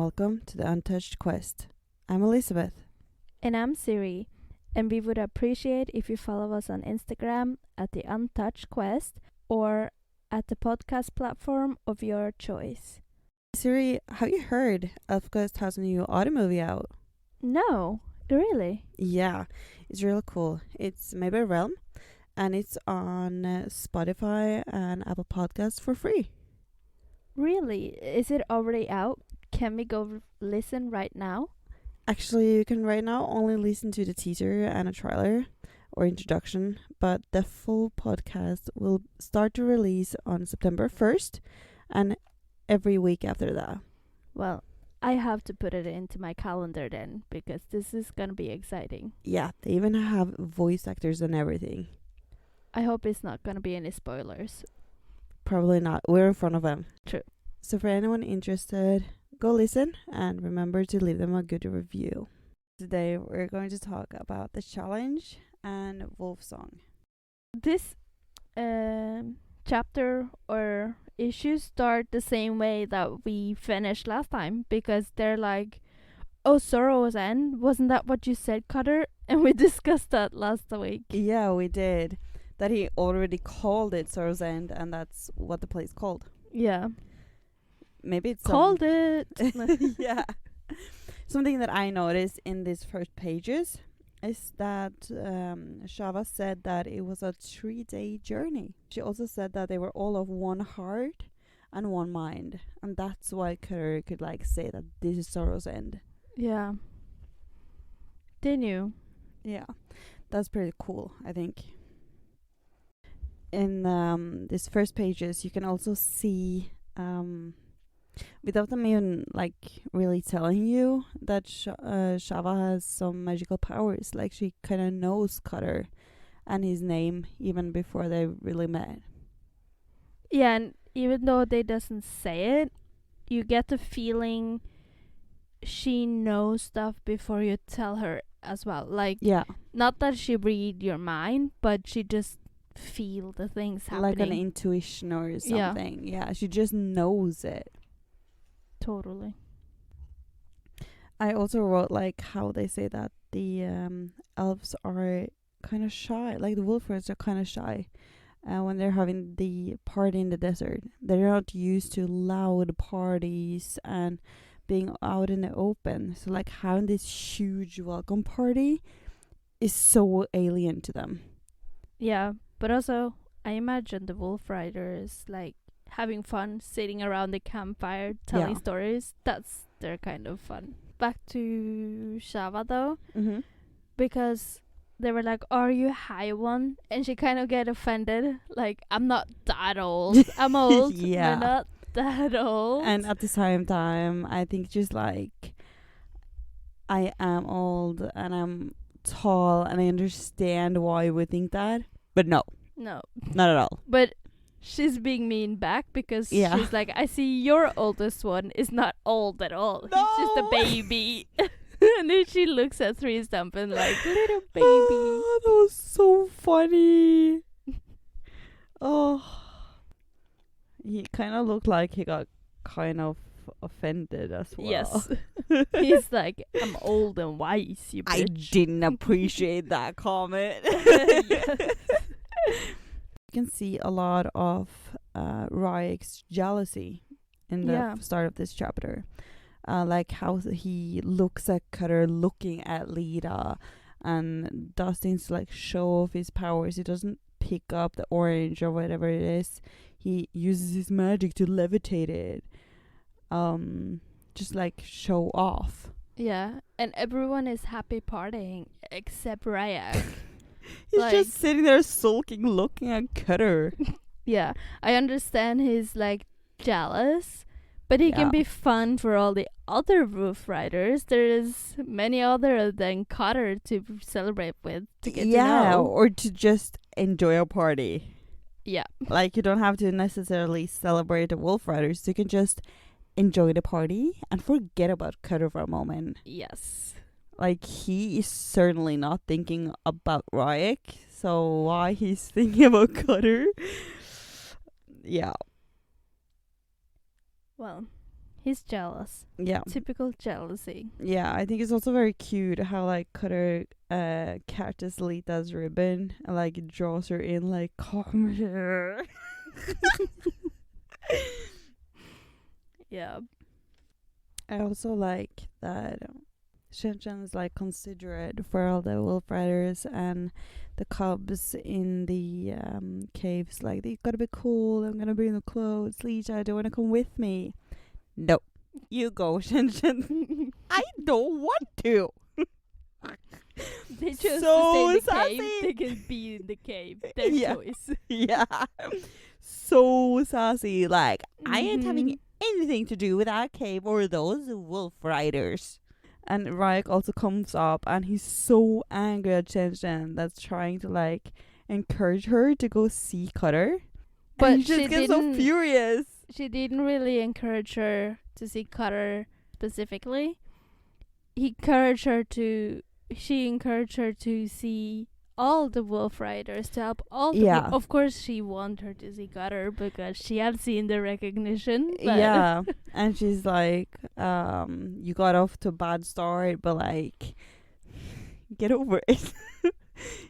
welcome to the Untouched Quest. I'm Elisabeth. And I'm Siri. And we would appreciate if you follow us on Instagram at the Untouched Quest or at the podcast platform of your choice. Siri, have you heard Elfquest has a new audio movie out? No, really? Yeah, it's really cool. It's made by Realm and it's on Spotify and Apple Podcasts for free. Really? Is it already out? Can we go listen right now? Actually, you can right now only listen to the teaser and a trailer or introduction, but the full podcast will start to release on September 1st and every week after that. Well, I have to put it into my calendar then, because this is gonna be exciting. Yeah, they even have voice actors and everything. I hope it's not gonna be any spoilers. Probably not. We're in front of them. True. So for anyone interested, go listen and remember to leave them a good review. Today we're going to talk about the challenge and Wolfsong. This chapter or issue start the same way that we finished last time, because they're like, oh, Sorrow's End, wasn't that what you said, Cutter? And we discussed that last week. Yeah, we did. That he already called it Sorrow's End, and that's what the place called. Yeah. Maybe it's Called it. Yeah. Something that I noticed in these first pages is that Shava said that it was a 3-day journey. She also said that they were all of one heart and one mind, and that's why Cutter could say that this is Sorrow's End. Yeah. They knew. Yeah, that's pretty cool, I think. In these first pages, you can also see, without them even really telling you, that Shava has some magical powers. Like, she kind of knows Cutter and his name even before they really met. Yeah, and even though they doesn't say it, you get the feeling she knows stuff before you tell her as well. Yeah, Not that she read your mind, but she just feel the things happening. like an intuition or something. Yeah, she just knows it. Totally. I also wrote how they say that the elves are kind of shy. Like the Wolfriders are kind of shy when they're having the party in the desert. They're not used to loud parties and being out in the open. So having this huge welcome party is so alien to them. Yeah, but also I imagine the Wolfriders having fun sitting around the campfire telling stories. That's their kind of fun. Back to Shava though, because they were like, are you high one? And she kind of get offended. I'm not that old. I'm old. Yeah. I'm not that old. And at the same time, I think just I am old and I'm tall and I understand why we think that. But no, No. not at all. But she's being mean back because she's like, I see your oldest one is not old at all. No! He's just a baby. And then she looks at Three Stump and little baby. Oh, that was so funny. Oh. He kind of looked like he got kind of offended as well. Yes. He's like, I'm old and wise, you bitch. I didn't appreciate that comment. Yes. You can see a lot of Ryek's jealousy in the start of this chapter. How he looks at Cutter looking at Leetah, and Dustin's show off his powers. He doesn't pick up the orange or whatever it is. He uses his magic to levitate it. Just show off. Yeah, and everyone is happy partying except Ryek. He's just sitting there sulking, looking at Cutter. Yeah, I understand he's jealous, but he can be fun for all the other Wolfriders. There is many other than Cutter to celebrate with, to get to know. Or to just enjoy a party. Yeah. You don't have to necessarily celebrate the Wolfriders. You can just enjoy the party and forget about Cutter for a moment. Yes. He is certainly not thinking about Ryek, so why he's thinking about Cutter? Yeah. Well, He's jealous. Yeah. Typical jealousy. Yeah, I think it's also very cute how like Cutter catches Leetah's ribbon and like draws her in like, come here. Yeah. I also like that Shen is like considerate for all the Wolfriders and the cubs in the caves. Like, they gotta be cool. I'm gonna bring the clothes. Leetah, do you wanna come with me? No, you go, Shen. I don't want to. They chose So to stay in the sassy. cave. They can be in the cave. Their Yeah. choice. Yeah, so sassy. Like, I ain't Mhm. having anything to do with that cave or those wolf riders. And Ryuk also comes up and he's so angry at Shen that's trying to like encourage her to go see Cutter. But and he she just gets so didn't- furious. She didn't really encourage her to see Cutter specifically. She encouraged her to see all the wolf riders, to help all the Yeah. of course she wanted her to see Cutter because she had seen the recognition. But Yeah. And she's like, you got off to a bad start, but like, get over it.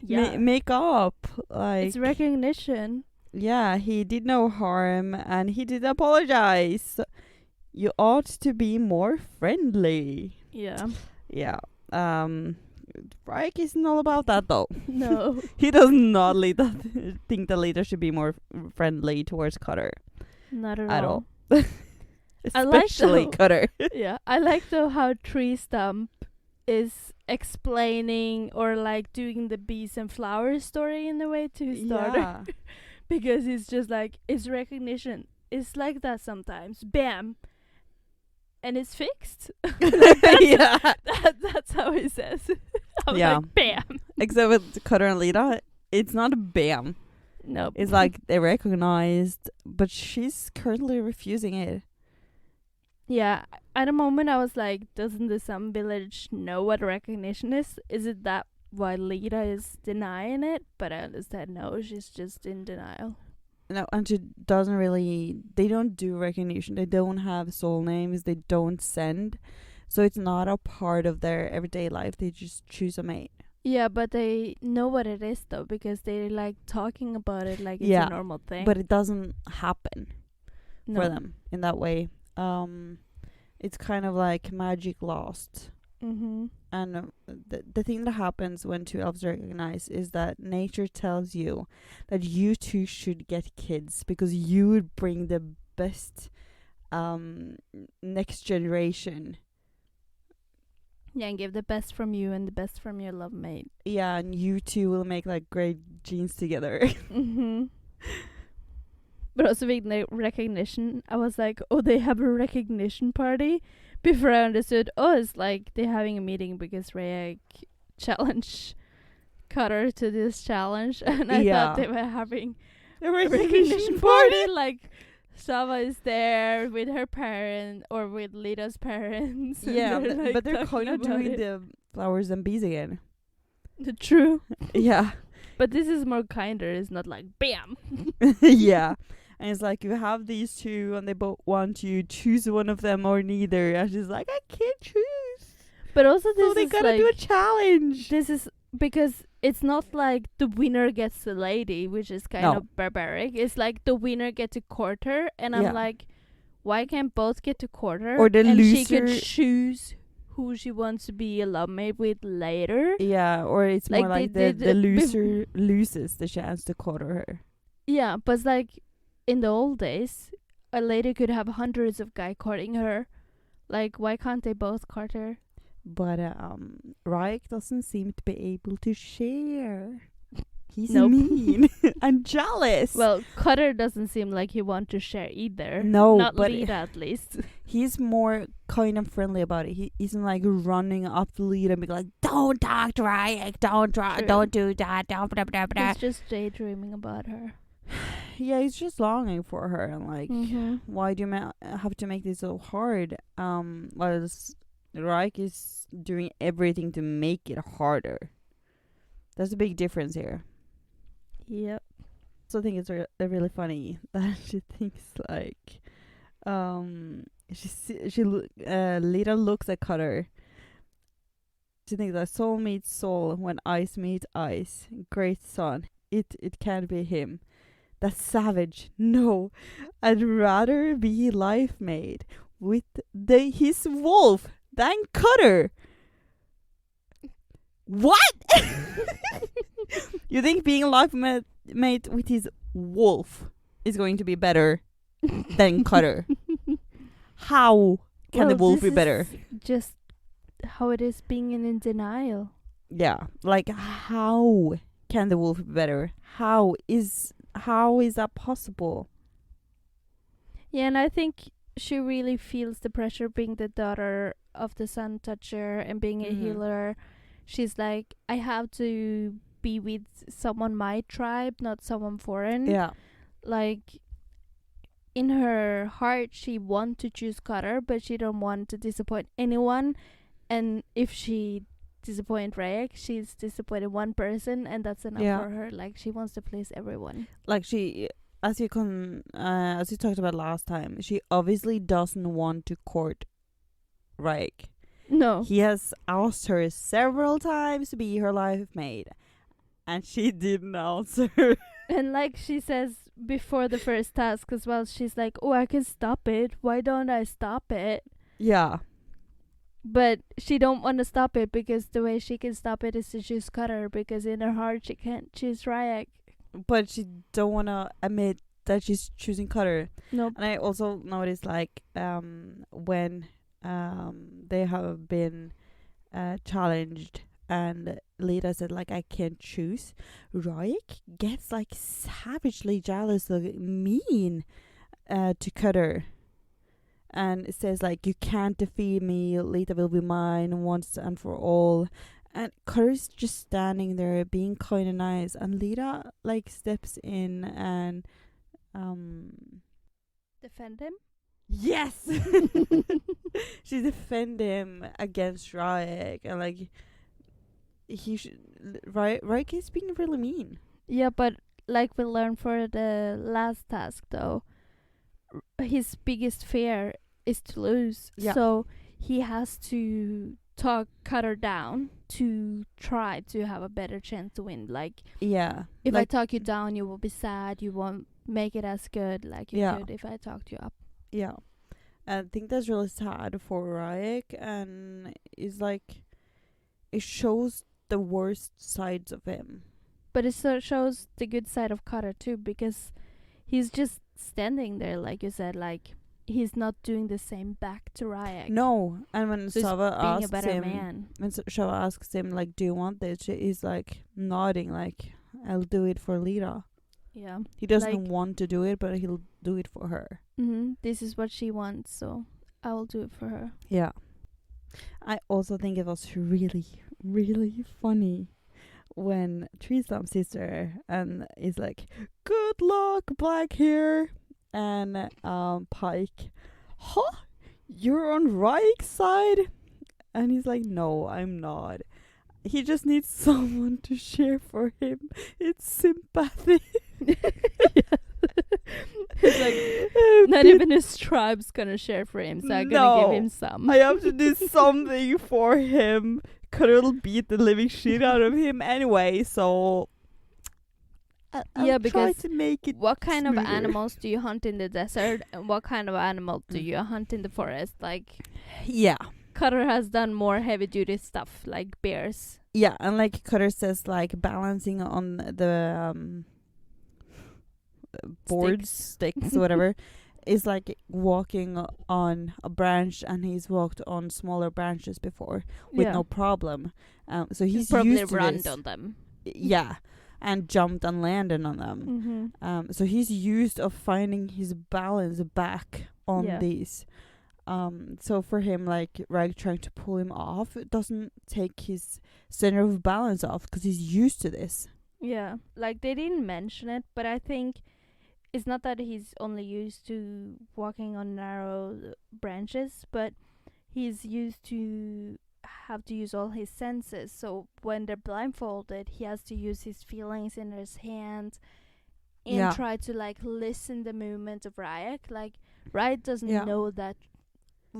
yeah. Make up. Like, It's recognition. yeah, he did no harm and he did apologize. You ought to be more friendly. Yeah. Yeah. Ryuk isn't all about that though. No. He does not think the leader should be more friendly towards Cutter Not at all. I like Especially though- Cutter. Yeah. I like though how Tree Stump is explaining or like doing the bees and flowers story in a way to his daughter. Yeah. Because it's just like, it's recognition. It's like that sometimes. Bam. And it's fixed. Yeah. That's how he says. I'm Yeah. like, bam. Except with Cutter and Leetah, it's not a bam. Nope. It's like they recognized, but she's currently refusing it. Yeah. At a moment I was like, doesn't the Sun Village know what recognition is? Is it that why Leetah is denying it? But I understand no, she's just in denial. No, and she doesn't really. They don't do recognition. They don't have soul names. They don't send. So it's not a part of their everyday life. They just choose a mate. Yeah, but they know what it is though, because they like talking about it like it's Yeah, a normal thing. But it doesn't happen no. for them in that way. It's kind of like magic lost. Mm-hmm. And the thing that happens when two elves recognize is that nature tells you that you two should get kids because you would bring the best next generation. Yeah, and give the best from you and the best from your love mate. Yeah, and you two will make like great genes together. Mm-hmm. But also with recognition, I was like, oh, they have a recognition party. Before I understood, oh, it's like they're having a meeting because Rhea challenged Cutter to this challenge, and I Yeah. thought they were having The a recognition party. Like Sava is there with her parent or with Leetah's parents. and Yeah, like, but they're talking kind of about doing it. the flowers and bees again. True. Yeah. But this is more kinder. It's not like bam. Yeah. And it's like, you have these two and they both want you, choose one of them or neither. And she's like, I can't choose. But also this So they is gotta like, do a challenge. this is because it's not like the winner gets the lady, which is kind No. of barbaric. It's like the winner gets to court her, and I'm Yeah. like, why can't both get to court her? Or the and she could loser- choose who she wants to be a love mate with later. Yeah, or it's more Like like they the did loser loses the chance to quarter her. Yeah, but it's like in the old days, a lady could have hundreds of guys courting her. Like, why can't they both court her? But Ryuk doesn't seem to be able to share. He's Nope. mean and jealous. Well, Cutter doesn't seem like he wants to share either. No, Not but Leetah at least. he's more kind and friendly about it. He isn't like running up to Leetah and be like, "Don't talk to Ryuk, don't True. do that, don't blah blah blah." He's just daydreaming about her. Yeah, he's just longing for her and like, Mhm. why do you have to make this so hard? While Ryuk is doing everything to make it harder. There's a big difference here. Yep. So I think it's really funny that she thinks like Leetah looks at Cutter. She thinks that soul meets soul when ice meets ice. Great son. It can't be him. That's savage. No, I'd rather be life mate with his wolf than Cutter. What? You think being life mate with his wolf is going to be better than Cutter? How can the wolf be better? Just how it is being in denial. Yeah, like how can the wolf be better? How is that possible? Yeah, and I think she really feels the pressure being the daughter of the Sun Toucher and being a healer. She's like, I have to be with someone my tribe, not someone foreign. Yeah. Like, in her heart, she wants to choose Cutter, but she don't want to disappoint anyone. And if she disappoint Rayek, she's disappointed one person, and that's enough for her. Like, she wants to please everyone. Like, she, as you talked about last time, she obviously doesn't want to court Rayek. No. He has asked her several times to be her life mate, and she didn't answer. And like she says before the first task as well, she's like, oh, I can stop it. Why don't I stop it? Yeah. But she don't want to stop it because the way she can stop it is to choose Cutter, because in her heart she can't choose Rayek. But she don't want to admit that she's choosing Cutter. Nope. And I also noticed, like, when they have been challenged and Leetah said, like, I can't choose, Rayek gets, like, savagely jealous, like, mean to Cutter. And it says, like, you can't defeat me, Leetah will be mine once and for all. And Cutter's just standing there being kind of nice. And Leetah, like, steps in and defend him? Yes! She defend him against Rayek. And, like, Rayek is being really mean. Yeah, but like we learned for the last task, though, his biggest fear is to lose. Yeah. So he has to talk Cutter down to try to have a better chance to win. Like, yeah, if like, I talk you down, you will be sad. You won't make it as good like you could if I talked you up. Yeah. I think that's really sad for Rayek, and it's like, it shows the worst sides of him. But it shows the good side of Cutter too, because he's just standing there, like you said, like he's not doing the same back to Rayek. No, and when so Sava asks him, man. when Sava asks him, like, do you want this? He's like nodding, like, I'll do it for Leetah. Yeah, he doesn't want to do it, but he'll do it for her. This is what she wants, so I will do it for her. Yeah, I also think it was really, really funny when Tristam sees her and is like, good luck, black hair. And Pike, huh? You're on Rayek's side? And he's like, no, I'm not. He just needs someone to cheer for him. It's sympathy. It's like, not even his tribe's gonna share for him, so I'm gonna give him some. I have to do something for him. Cuddle beat the living shit out of him anyway, so I'll try to make it what kind smoother. of animals do you hunt in the desert, and what kind of animal do you hunt in the forest? Like, yeah, Cutter has done more heavy duty stuff, like bears. Yeah, and like Cutter says, like, balancing on the boards, sticks, whatever, is like walking on a branch, and he's walked on smaller branches before with no problem. So he's probably used to run this. on them. Yeah, and jumped and landed on them. So he's used of finding his balance back on these. So for him, like, Rag trying to pull him off, it doesn't take his center of balance off because he's used to this. Yeah, like they didn't mention it, but I think it's not that he's only used to walking on narrow branches, but he's used to have to use all his senses. So when they're blindfolded, he has to use his feelings in his hands and try to, like, listen the movement of Rayek. Like, Rayek doesn't know that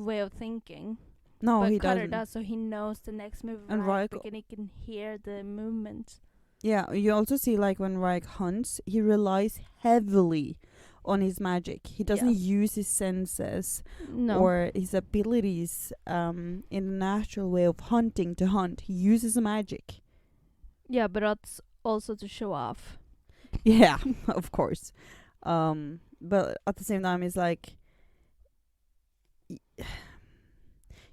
way of thinking. No, but he Cutter doesn't. does, so he knows the next move of And Reich, Reich- because he can hear the movement. Yeah, you also see like when Reich hunts, he relies heavily on his magic. He doesn't use his senses or his abilities in a natural way of hunting to hunt. He uses magic. Yeah, but that's also to show off. Yeah, of course. But at the same time, it's like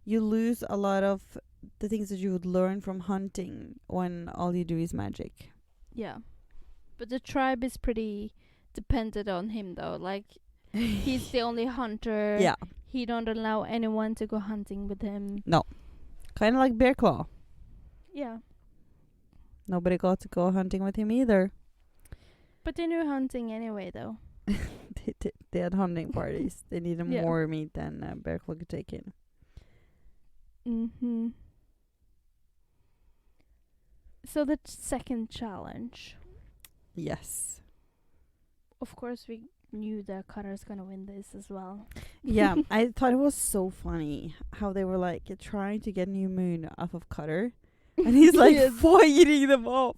you lose a lot of the things that you would learn from hunting when all you do is magic. Yeah. But the tribe is pretty dependent on him, though. Like, he's the only hunter. Yeah. He don't allow anyone to go hunting with him. No. Kind of like Bear Claw. Yeah. Nobody got to go hunting with him either. But they knew hunting anyway, though. They had hunting parties. They needed more meat than Bear Claw could take in. Mm-hmm. So the second challenge. Yes. Of course, we knew that Cutter's gonna win this as well. Yeah, I thought it was so funny how they were like trying to get New Moon off of Cutter. And he's like fighting them off.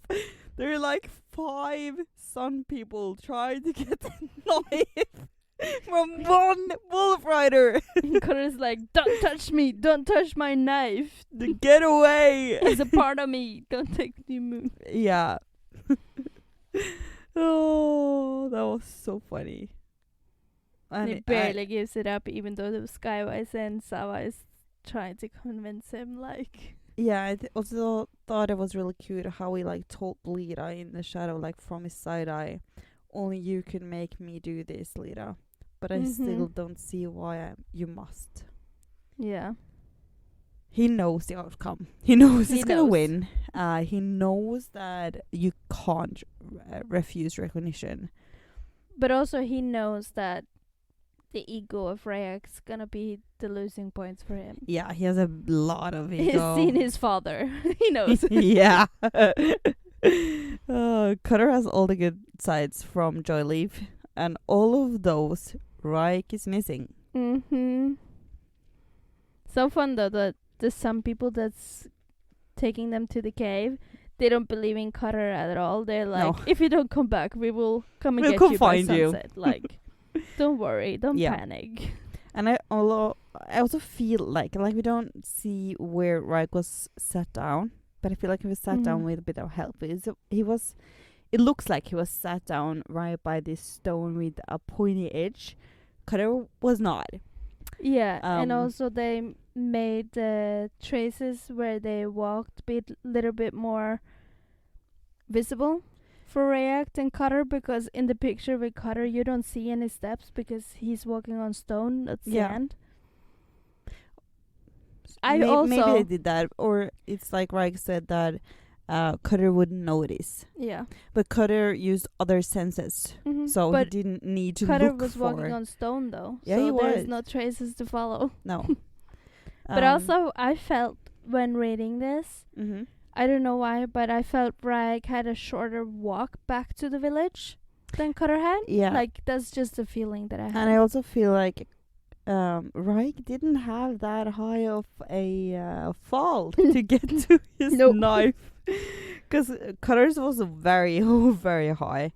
There are like 5 sun people trying to get the knife from one Wolfrider. Cutter's like, don't touch me, don't touch my knife. Get away. It's a part of me. Don't take New Moon. Yeah. Oh, that was so funny. And he barely gives it up, even though the Skywise and Sawa is trying to convince him, like... Yeah, I also thought it was really cute how he like told Leetah in the shadow, like from his side eye, only you can make me do this, Leetah. But I still don't see why you must. Yeah. He knows the outcome. He knows he's gonna win. He knows that you can't refuse recognition. But also he knows that the ego of Rayak's gonna be the losing points for him. Yeah, he has a lot of ego. He's seen his father. He knows. Yeah. Cutter has all the good sides from Joyleaf, and all of those Reich is missing. Mm-hmm. So fun though that there's some people that's taking them to the cave. They don't believe in Cutter at all. They're like, if you don't come back, we will come and get you by sunset. Like, don't worry, don't panic. And I also feel like we don't see where Reich was sat down, but I feel like he was sat down with a bit of help. It looks like he was sat down right by this stone with a pointy edge. Cutter was not. Yeah, and also they made the traces where they walked a little bit more visible for React and Cutter, because in the picture with Cutter you don't see any steps because he's walking on stone, not sand. Maybe they did that, or it's like Reich said that Cutter wouldn't notice. Yeah. But Cutter used other senses, so but he didn't need to Cutter look was for... walking on stone though. Yeah, so he there's was. no traces to follow. No. But also I felt when reading this, I don't know why, but I felt Reich had a shorter walk back to the village than Cutter had. Yeah. Like, that's just a feeling that I had. And I also feel like Reich didn't have that high of a fall to get to his knife. Because Cutter's was very, very high.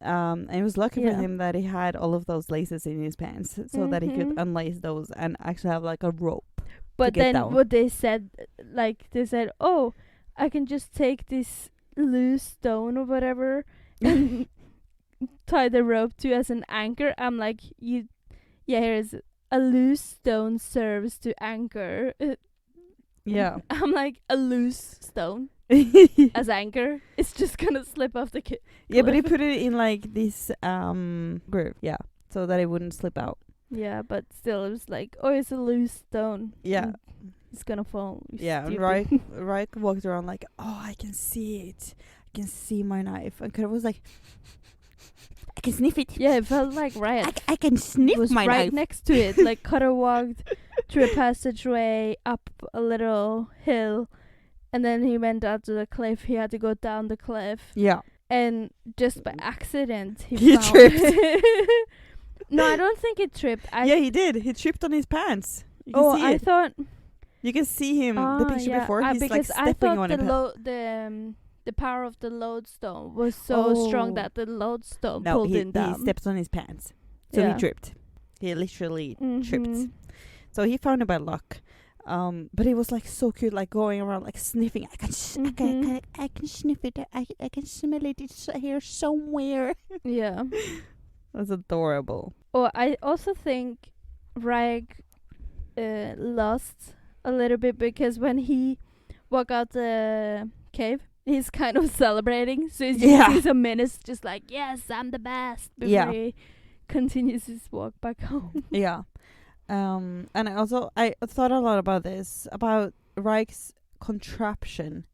And it was lucky for him that he had all of those laces in his pants so that he could unlace those and actually have like a rope. But then down. what they said, they said, oh, I can just take this loose stone or whatever and tie the rope to as an anchor. I'm like, here's a loose stone serves to anchor. Yeah. I'm like, a loose stone as anchor? It's just gonna slip off the cliff. Yeah, but he put it in like this groove, so that it wouldn't slip out. Yeah, but still, it was like, oh, it's a loose stone. Yeah. It's gonna fall. Yeah, and Reich walked around like, oh, I can see it. I can see my knife. And Cutter was like, I can sniff it. Yeah, it felt like Riot. I can sniff was my right knife. next to it. Like, Cutter walked through a passageway up a little hill, and then he went out to the cliff. He had to go down the cliff. Yeah. And just by accident, he tripped. No, I don't think he tripped. Yeah, he did. He tripped on his pants. You can Oh, see I it. thought. You can see him. The picture before. He's like because I stepping thought on it. the power of the lodestone was so strong Oh. that the lodestone No, pulled he him down. steps on his pants, so he tripped. He literally tripped. So he found it by luck. But it was like so cute, like going around, like sniffing. I can sniff it. I can smell it. It's here somewhere. Yeah. That's adorable. Oh, I also think Rag lost a little bit because when he walked out the cave, he's kind of celebrating. So you can see some minutes just like, yes, I'm the best, before he continues his walk back home. Yeah. And I thought a lot about this, about Reich's contraption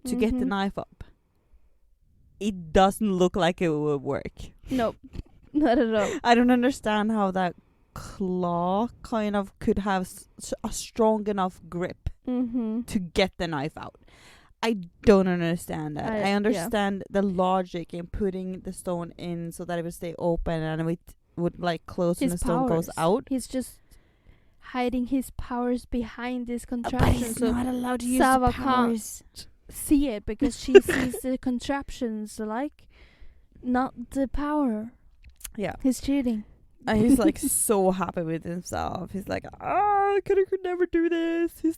to get the knife up. It doesn't look like it would work. Nope, not at all. I don't understand how that claw kind of could have a strong enough grip to get the knife out. I don't understand that. I understand the logic in putting the stone in so that it would stay open and it would like close when the stone goes out. He's just hiding his powers behind this contraption. But he's not allowed to use Sava the powers. Can't see it because she sees the contraptions, like, not the power. Yeah. He's cheating. And he's like so happy with himself. He's like, I could never do this. He's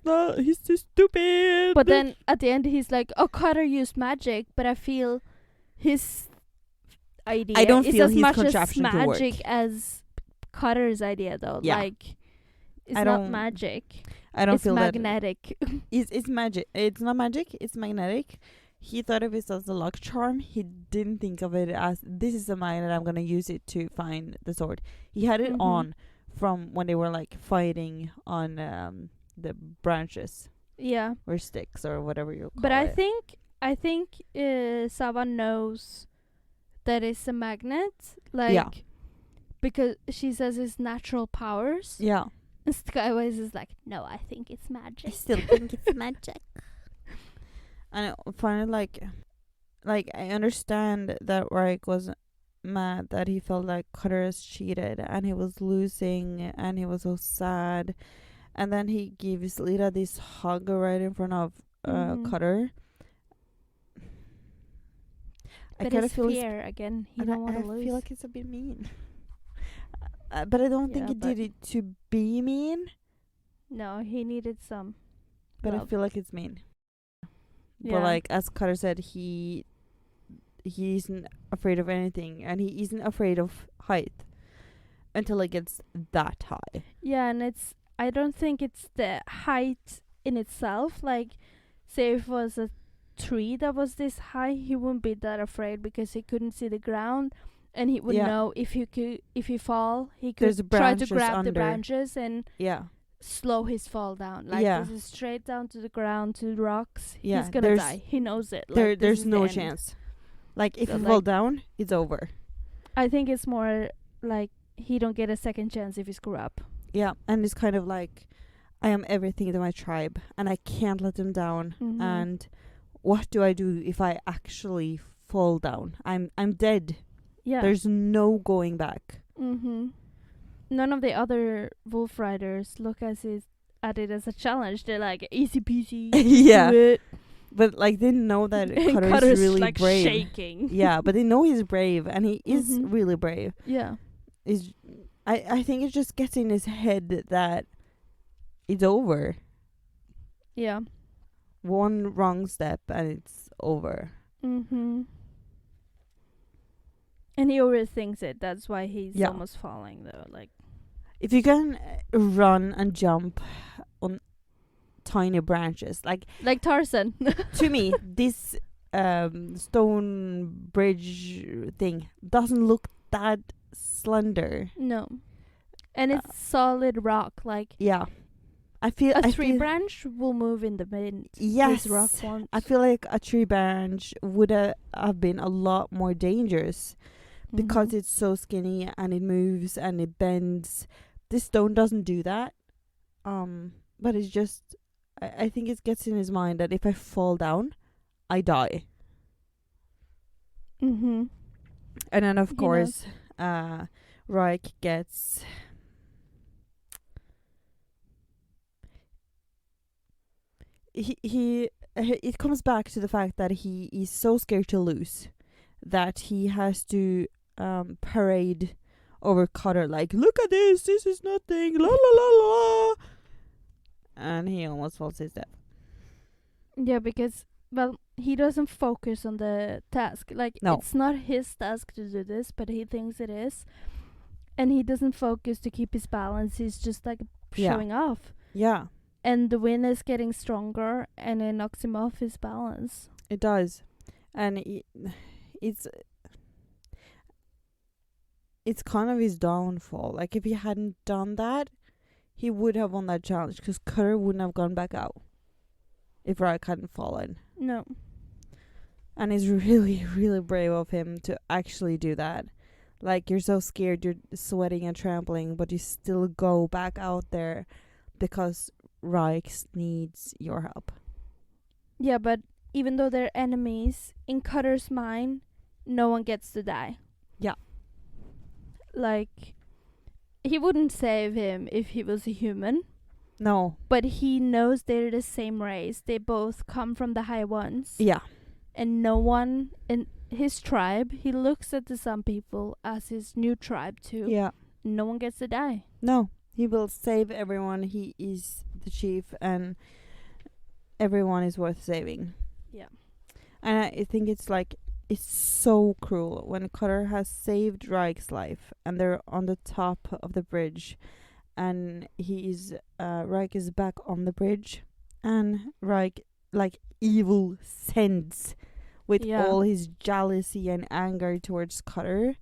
too stupid. But then at the end he's like, oh, Cutter used magic, but I feel his idea is as much as magic as Cutter's idea, though. Yeah. Like, it's not magic. I don't it's feel magnetic. It's magic. It's not magic. It's magnetic. He thought of it as a luck charm. He didn't think of it as, this is a magnet, I'm going to use it to find the sword. He had it on from when they were like fighting on the branches. Yeah. Or sticks or whatever you call it. But I think Sava knows that it's a magnet. Like, because she says it's natural powers. Yeah. And Skyways is like, no, I think it's magic. I still think it's magic. And I find it like I understand that Reich was mad that he felt like Cutter has cheated and he was losing and he was so sad. And then he gives Leetah this hug right in front of Cutter. But it's fear again. He don't want to lose. I feel like it's a bit mean. But I don't think he did it to be mean. No, he needed some But love. I feel like it's mean. Yeah. But like as Cutter said, he isn't afraid of anything, and he isn't afraid of height until it gets that high. Yeah, and I don't think it's the height in itself. Like, say if it was a tree that was this high, he wouldn't be that afraid because he couldn't see the ground, and he would know if he fall, he could try to grab the branches and slow his fall down. Like, this is straight down to the ground, to the rocks. He's gonna die. He knows it. Like, there's no chance. Like, if you fall down, it's over. I think it's more like he don't get a second chance if he screw up. Yeah, and it's kind of like, I am everything to my tribe, and I can't let them down. And what do I do if I actually fall down? I'm dead. Yeah. There's no going back. None of the other Wolfriders look at it as a challenge. They're like, easy peasy. Yeah. Do it. But like, they know that Cutter's really like brave. Shaking. Yeah, but they know he's brave, and he is really brave. Yeah. I think it just gets in his head that it's over. Yeah. One wrong step and it's over. And he overthinks it. That's why he's almost falling, though. Like, if you can run and jump on tiny branches, like Tarzan. to me, this stone bridge thing doesn't look that slender. No. And it's solid rock. Like, I feel a tree branch will move in the wind. Yes. This rock won't. I feel like a tree branch would have been a lot more dangerous. Because it's so skinny and it moves and it bends. This stone doesn't do that. But it's just, I think it gets in his mind that if I fall down, I die. And then of course, Reich gets he it comes back to the fact that he is so scared to lose that he has to parade over Cutter like, look at this is nothing, la la la la, and he almost falls to his death. Yeah, because, well, he doesn't focus on the task. Like, No. it's not his task to do this, but he thinks it is. And he doesn't focus to keep his balance. He's just, like, showing off. Yeah. And the wind is getting stronger, and it knocks him off his balance. It does. And it's kind of his downfall. Like, if he hadn't done that, he would have won that challenge, because Cutter wouldn't have gone back out if Ryk hadn't fallen. No. And it's really, really brave of him to actually do that. Like, you're so scared, you're sweating and trampling, but you still go back out there because Ryk needs your help. Yeah, but even though they're enemies, in Cutter's mind, no one gets to die. Yeah. Like, he wouldn't save him if he was a human. No. But he knows they're the same race. They both come from the High Ones. Yeah. And no one in his tribe, he looks at the Sun People as his new tribe too. Yeah. No one gets to die. No. He will save everyone. He is the chief, and everyone is worth saving. Yeah. And I think it's so cruel when Cutter has saved Ryk's life and they're on the top of the bridge, and Ryk is back on the bridge, and Ryk, like, evil sends with all his jealousy and anger towards Cutter.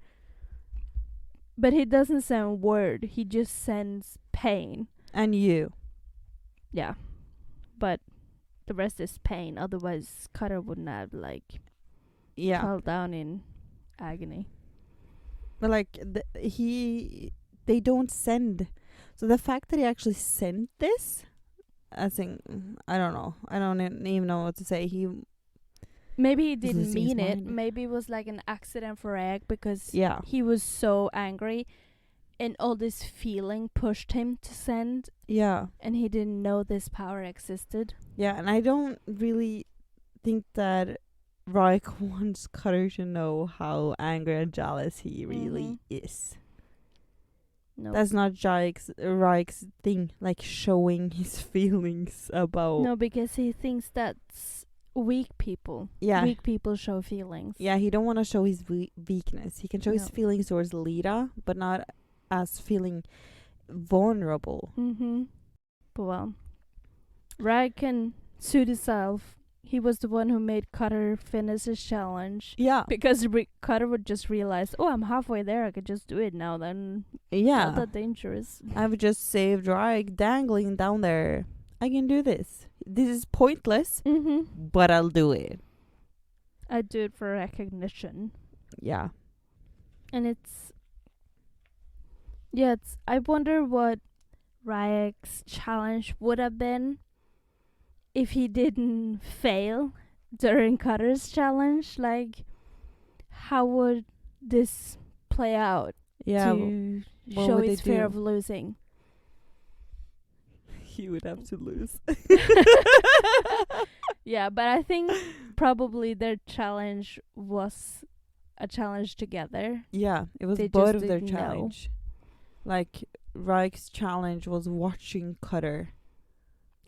But he doesn't send word, he just sends pain. And you. Yeah. But the rest is pain, otherwise Cutter wouldn't have, fell down in agony. But, like, they don't send. So the fact that he actually sent this, I think, I don't know. I don't even know what to say. Maybe he didn't losing his mean it. mind. Maybe it was like an accident for Egg, because Yeah. he was so angry and all this feeling pushed him to send, Yeah. and he didn't know this power existed. Yeah, and I don't really think that Ryk wants Cutter to know how angry and jealous he really is. No. That's not Ryk's thing, like showing his feelings about. No, because he thinks that's weak people. Yeah. Weak people show feelings. Yeah, he don't want to show his weakness. He can show his No. feelings towards Leetah, but not as feeling vulnerable. Mm-hmm. But well, Rag can suit himself. He was the one who made Cutter finish his challenge. Yeah. Because Cutter would just realize, oh, I'm halfway there. I could just do it now. Then Yeah. not that dangerous. I've just saved Ryk dangling down there. I can do this. This is pointless, Mm-hmm. but I'll do it. I do it for recognition. Yeah. And I wonder what Ryek's challenge would have been if he didn't fail during Cutter's challenge. Like, how would this play out Yeah. to what show would his they fear do? of losing? He would have to lose. Yeah, but I think probably their challenge was a challenge together. Yeah, it was They both just of their didn't know. challenge. Like, Ryk's challenge was watching Cutter.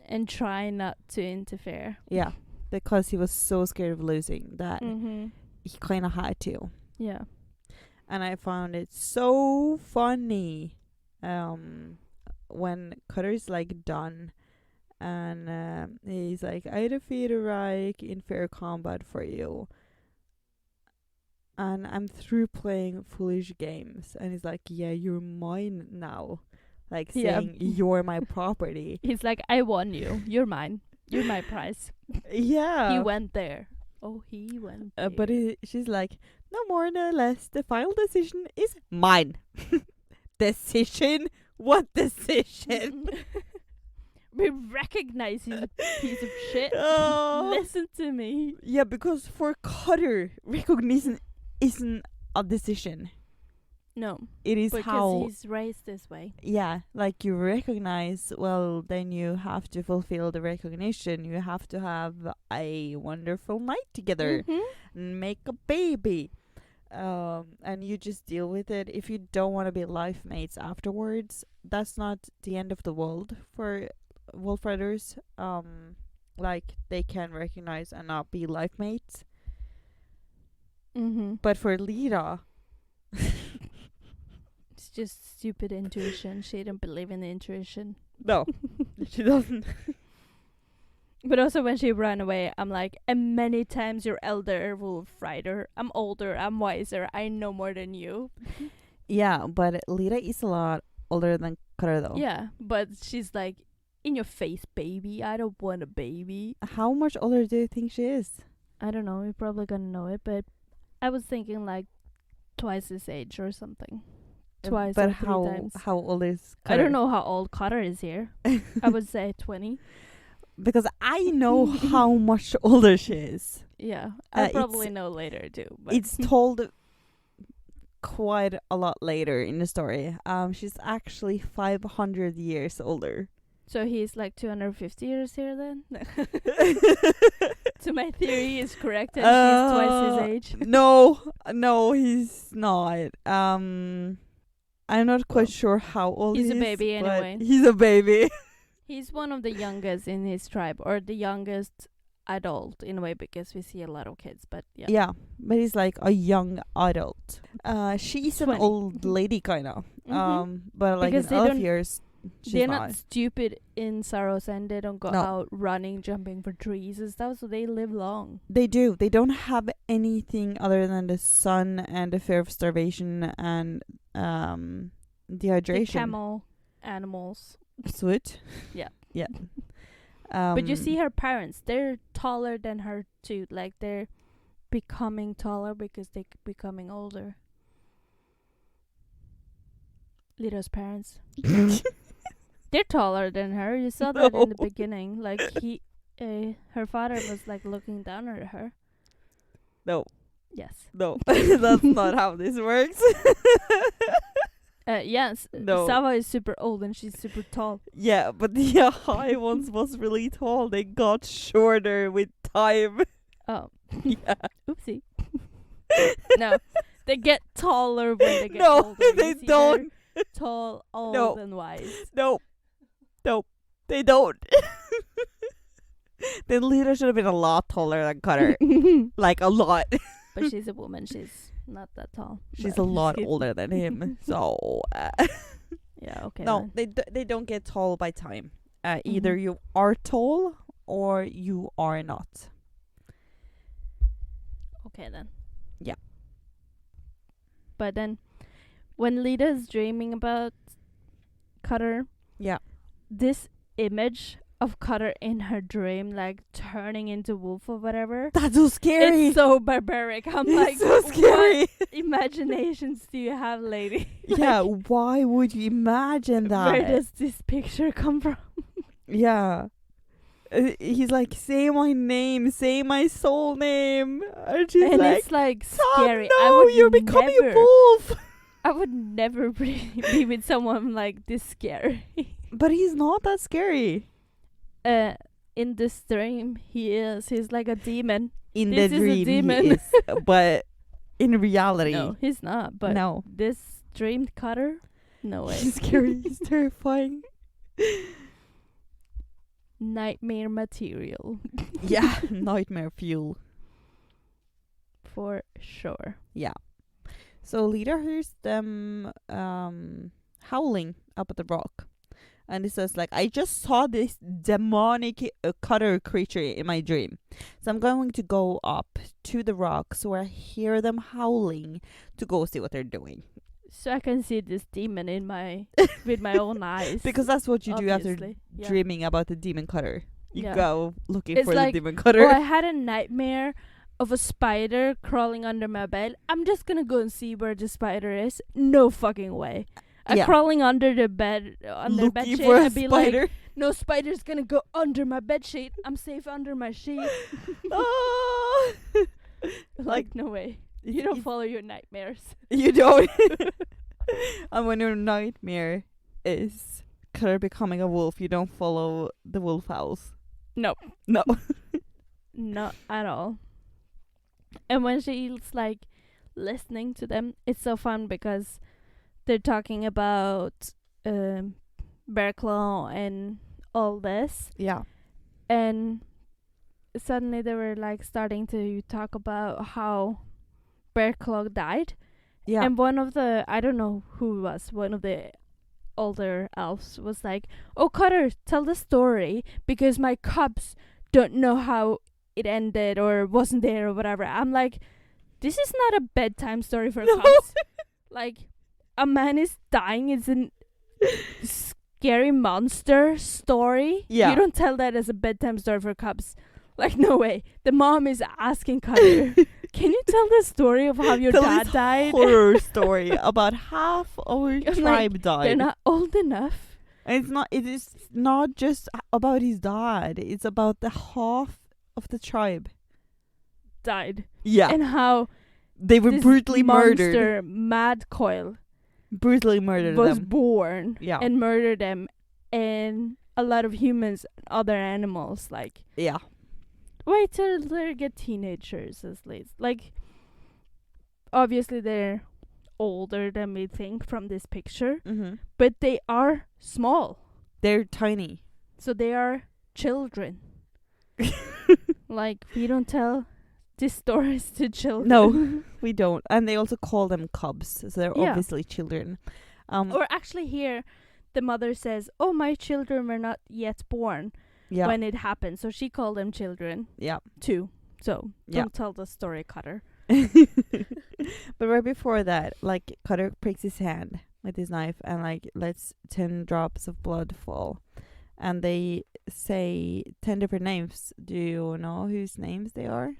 And try not to interfere. Yeah, because he was so scared of losing that Mm-hmm. he kind of had to. Yeah. And I found it so funny when Cutter's like done, and he's like, I defeated Ryk in fair combat for you, and I'm through playing foolish games. And he's like, yeah, you're mine now, like saying you're my property. He's like, I won you. You're mine. You're my prize. Yeah, He went there. Oh, he went there. but she's like, no more, no less. The final decision is mine. Decision? What decision? We recognize you, piece of shit. Oh. Listen to me. Yeah, because for Cutter, recognition isn't a decision. No, It is because how, he's raised this way. yeah, like you recognize, well, then you have to fulfill the recognition. You have to have a wonderful night together and make a baby. And you just deal with it. If you don't want to be life mates afterwards, that's not the end of the world for Wolfriders. Like they can recognize and not be life mates. But for Leetah, It's just stupid intuition. She don't believe in the intuition. no, she doesn't. But also when she ran away, I'm like, and many times you're elder, Wolfrider. I'm older, I'm wiser, I know more than you. Yeah, but Leetah is a lot older than Cutter though. Yeah, but she's like, in your face, baby. I don't want a baby. How much older do you think she is? I don't know. You're probably gonna know it, but I was thinking like twice his age or something. Twice But or three times. how old is I Cutter? don't know how old Cotter is here. I would say 20. Because I know how much older she is. Yeah, I'll It's- probably know later too. But It's told quite a lot later in the story. She's actually 500 years older. so he's like 250 years here then? So my theory is correct and she's twice his age. No, he's not. I'm not quite Well, sure how old he's he a is, baby but anyway. He's a baby. He's one of the youngest in his tribe, or the youngest adult in a way, because we see a lot of kids, but yeah. Yeah, but he's like a young adult. She's an 20. old lady kind of. But like Because in they elf don't- years, she's They're not. not stupid in Saros, and they don't go No. out running, jumping for trees and stuff, so they live long. They do. They don't have anything other than the sun and the fear of starvation and The dehydration. camel animals. Sweet. Yeah. Yeah. But you see her parents, they're taller than her too. Like they're becoming taller because they're becoming older. Leetah's parents. They're taller than her. You saw that in the No. beginning. Like her father was like looking down at her. No, Yes. no, that's not how this works. Yes. No. Sava is super old and she's super tall. Yeah, but the high ones was really tall. They got shorter with time. Oh. Yeah. Oopsie. No. They get taller when they get No, older. You they see, don't. they're tall, old, No. and wise. No, they don't. Then Leetah should have been a lot taller than Cutter. Like a lot. But she's a woman. She's not that tall. She's But- a lot older than him. So Yeah, okay. no, then. they don't get tall by time. Either you are tall or you are not. Okay then. Yeah. But then, when Leetah's dreaming about Cutter, Yeah. this image of Cutter in her dream, like turning into wolf or whatever, That's so scary. it's so barbaric. I'm It's like, so scary. what imaginations do you have, lady? Yeah, Like, why would you imagine that? where does this picture come from? Yeah. He's like, say my name, say my soul name. And she's And like, it's like Tom, scary. no, I would you're becoming never, a wolf. I would never be with someone like this scary. But he's not that scary. In this dream, he is. He's like a demon. In This the is a dream, demon. he is. But in reality, No, he's not. But no. this dreamed Cutter, no way. He's scary. He's terrifying. Nightmare material, Yeah, nightmare fuel. for sure. Yeah. So Leetah hears them howling up at the rock. And it says like, I just saw this demonic cutter creature in my dream. So I'm going to go up to the rocks where I hear them howling to go see what they're doing. So I can see this demon in my with my own eyes. Because that's what you do after obviously. Yeah. dreaming about the demon cutter. You Yeah. go looking It's for like, the demon cutter. Oh, I had a nightmare of a spider crawling under my bed. I'm just gonna go and see where the spider is. No fucking way. I'm Yeah. crawling under the bed, under the bed looking sheet, for a and be like, spider. no spider's gonna go under my bed sheet. I'm safe under my sheet. Oh. Like, no way. You don't follow your nightmares. You don't. And when your nightmare is Cutter becoming a wolf, you don't follow the wolf howls. No. No. Not at all. And when she's like listening to them, it's so fun because they're talking about Bear Claw and all this. Yeah. And suddenly they were like starting to talk about how Bear Claw died. Yeah. And one of the, I don't know who it was, one of the older elves was like, "Oh, Cutter, tell the story because my cubs don't know how it ended or wasn't there or whatever." I'm like, this is not a bedtime story for cubs. Like, a man is dying. It's a scary monster story. Yeah. You don't tell that as a bedtime story for cubs. Like, no way. The mom is asking Cutter, "Can you tell the story of how your dad died?" Horror story about half our tribe died. They're not old enough. And it is not just about his dad. It's about the half of the tribe Died. Yeah. And how They were this brutally murdered. monster, Mad Coil, Brutally murdered was them. born Yeah. and murdered them, and a lot of humans and other animals. Like, Yeah. wait till they get teenagers as late. Like, obviously they're older than we think from this picture, Mm-hmm. but they are small, They're tiny. so they are children. Like, we don't tell these stories to children. No, we don't. And they also call them cubs, so they're Yeah. obviously children. Or actually, here the mother says, "Oh, my children were not yet born yeah. when it happened," so she called them children Yeah. too. So Yeah. don't tell the story, Cutter. But right before that, like, Cutter pricks his hand with his knife and like lets 10 drops of blood fall. And they say 10 different names. Do you know whose names they are?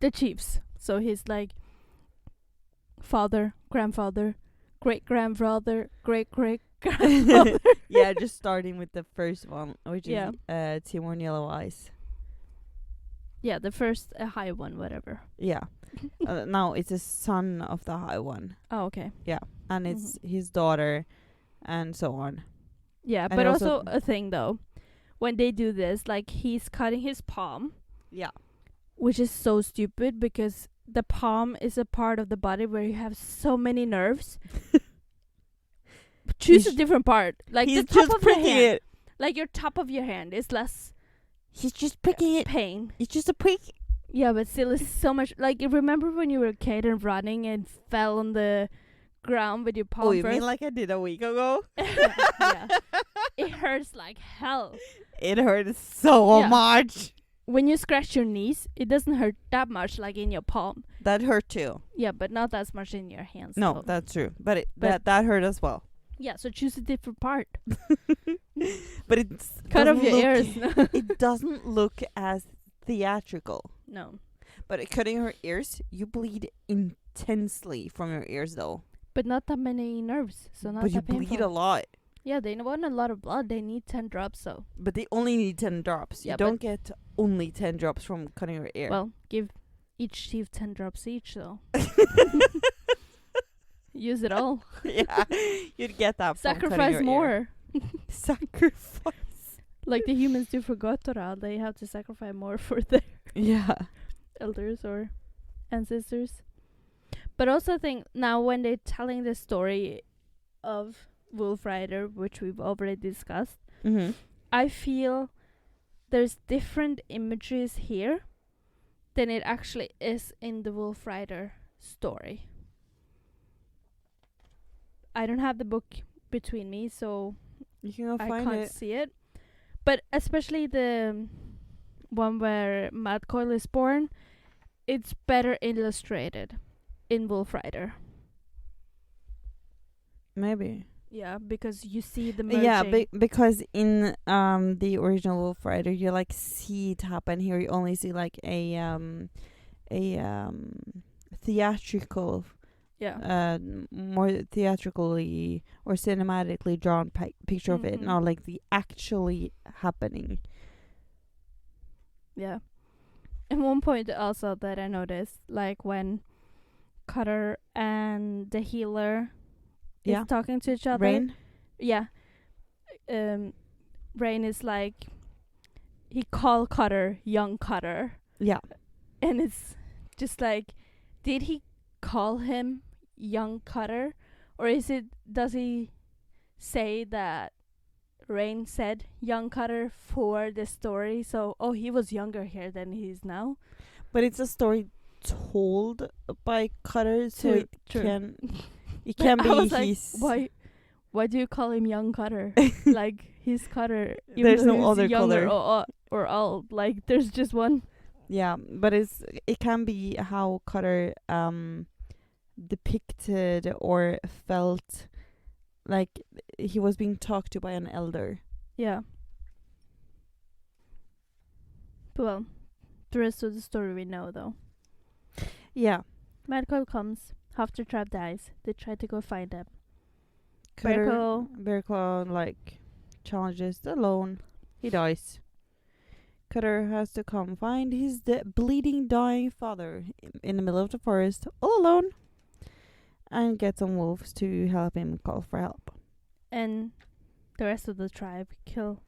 The chiefs. So he's like father, grandfather, great grandfather, great great grandfather. Yeah, just starting with the first one, which Yeah. is Timor Yellow Eyes. Yeah, the first high one, whatever. Yeah. Now it's a son of the high one. Oh, okay. And it's his daughter and so on. Yeah, And but also- also a thing though, when they do this, like, he's cutting his palm, Yeah. which is so stupid because the palm is a part of the body where you have so many nerves. Choose a He's- different part. Like, He's the top just of your pricking hand. it. Like, your top of your hand is less He's just pricking it. pain. It's just a prick. Yeah, but still, it's so much. Like, you remember when you were a kid and running and fell on the ground with your palm Oh, you first? mean like I did a week ago? Yeah. It hurts like hell. It hurts so Yeah. much. When you scratch your knees, it doesn't hurt that much like in your palm. That hurt too. Yeah, but not as much in your hands. No, though. that's true. But But- that hurt as well. Yeah, so choose a different part. But it's Cut off doesn't your look- ears. It doesn't look as theatrical. No. But cutting her ears, you bleed intensely from your ears though. But not that many nerves, so not But you that painful. bleed a lot. Yeah, they want a lot of blood. They need 10 drops, so. But they only need 10 drops. Yeah, You don't get only 10 drops from cutting your ear. Well, give each chief 10 drops each, though. Use it all. Yeah, you'd get that from cutting Sacrifice your more. ear. Sacrifice. Like the humans do for Gotora. They have to sacrifice more for their Yeah. elders or ancestors. But also think now when they're telling the story of Wolfrider, which we've already discussed, Mm-hmm. I feel there's different images here than it actually is in the Wolfrider story. I don't have the book between me, so You can go I find can't it. see it. But especially the one where Mad Coil is born, it's better illustrated in Wolfrider. Maybe. Yeah, because you see the merging. Yeah, because in the original Wolfrider, you like see it happen. Here, you only see like a theatrical, more theatrically or cinematically drawn picture of it, Mhm. not like the actually happening. Yeah. And one point also that I noticed, like when Cutter and the healer is talking to each other. Rain? Yeah. Rain is like, he called Cutter young Cutter. Yeah. And it's just like, did he call him young Cutter? Or does he say that Rain said young Cutter for the story? So, he was younger here than he is now. But it's a story told by Cutter, so it can be I was his... like, why do you call him young Cutter? Like, he's Cutter. There's no other younger color. or old. Like, there's just one. Yeah, but it can be how Cutter depicted or felt like he was being talked to by an elder. Yeah. But well, the rest of the story we know, though. Yeah. Mad Coil comes. Half the tribe dies. They try to go find them. Bear Claw like challenges alone. He dies. Cutter has to come find his bleeding, dying father in the middle of the forest, all alone, and get some wolves to help him call for help. And the rest of the tribe kill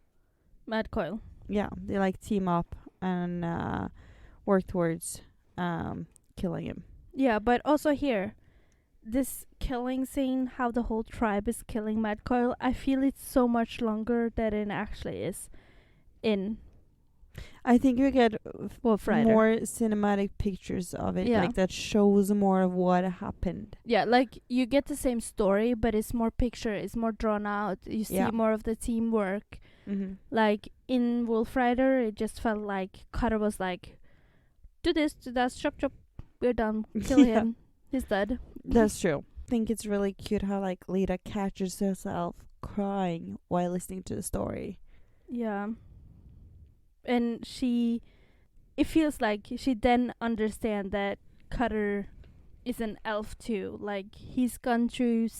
Mad Coil. Yeah, they like team up and work towards killing him. Yeah, but also here, this killing scene, how the whole tribe is killing Mad Coil, I feel it's so much longer than it actually is in... I think you get Wolfrider. more cinematic pictures of it, like that shows more of what happened. Yeah, like you get the same story, but it's more picture, it's more drawn out. You see more of the teamwork. Mm-hmm. Like in Wolfrider, it just felt like Cutter was like, do this, do that, chop chop, we're done, kill him, he's dead. That's true. I think it's really cute how like Leetah catches herself crying while listening to the story. Yeah. And it feels like she then understand that Cutter is an elf too. Like, he's gone through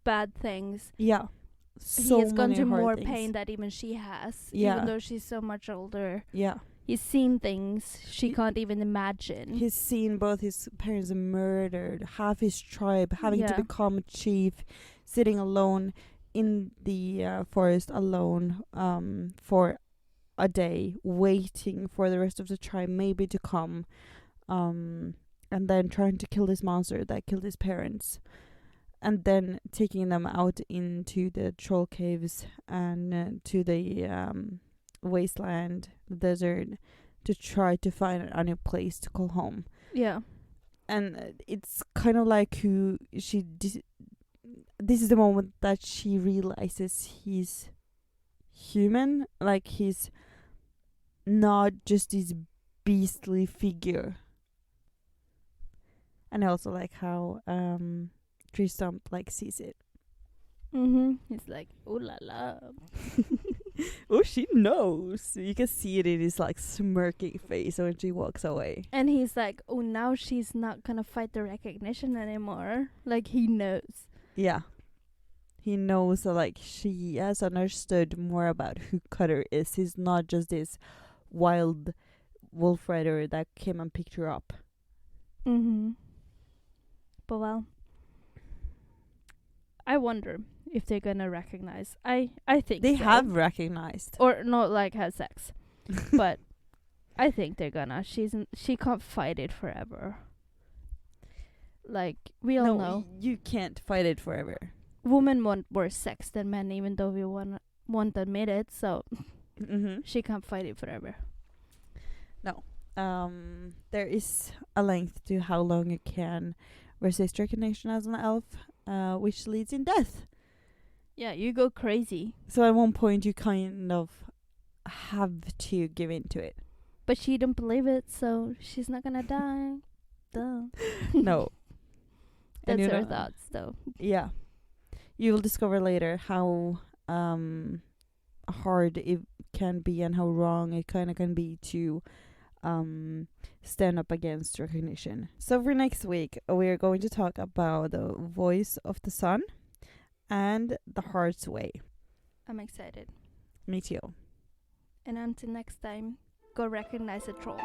bad things. Yeah. He has gone through more pain that even she has. Yeah. Even though she's so much older. Yeah. He's seen things she can't even imagine. He's seen both his parents murdered, half his tribe having to become a chief, sitting alone in the forest alone for a day, waiting for the rest of the tribe maybe to come, and then trying to kill this monster that killed his parents, and then taking them out into the troll caves and to the wasteland, the desert, to try to find a new place to call home. Yeah. And it's kind of like this is the moment that she realizes he's human, like he's not just this beastly figure. And I also like how Tree Stump like sees it. He's like, ooh la la. Oh, she knows. You can see it in his like smirking face when she walks away. And he's like, oh, now she's not gonna fight the recognition anymore. Like, he knows. Yeah. He knows that like she has understood more about who Cutter is. He's not just this wild Wolfrider that came and picked her up. But well, I wonder if they're gonna recognize. I think they so. have recognized, or not like have sex, but I think they're gonna. She can't fight it forever. Like, we all know, you can't fight it forever. Women want worse sex than men, even though we won't admit it. So she can't fight it forever. No. There is a length to how long you can resist recognition as an elf, which leads in death. Yeah, you go crazy. So at one point you kind of have to give in to it. But she don't believe it, so she's not gonna die. Duh. No. That's her thoughts, though. Yeah. You will discover later how hard it can be and how wrong it kind of can be to stand up against recognition. So for next week, we are going to talk about the voice of the sun and the heart's way. I'm excited. Me too. And until next time, go recognize a troll.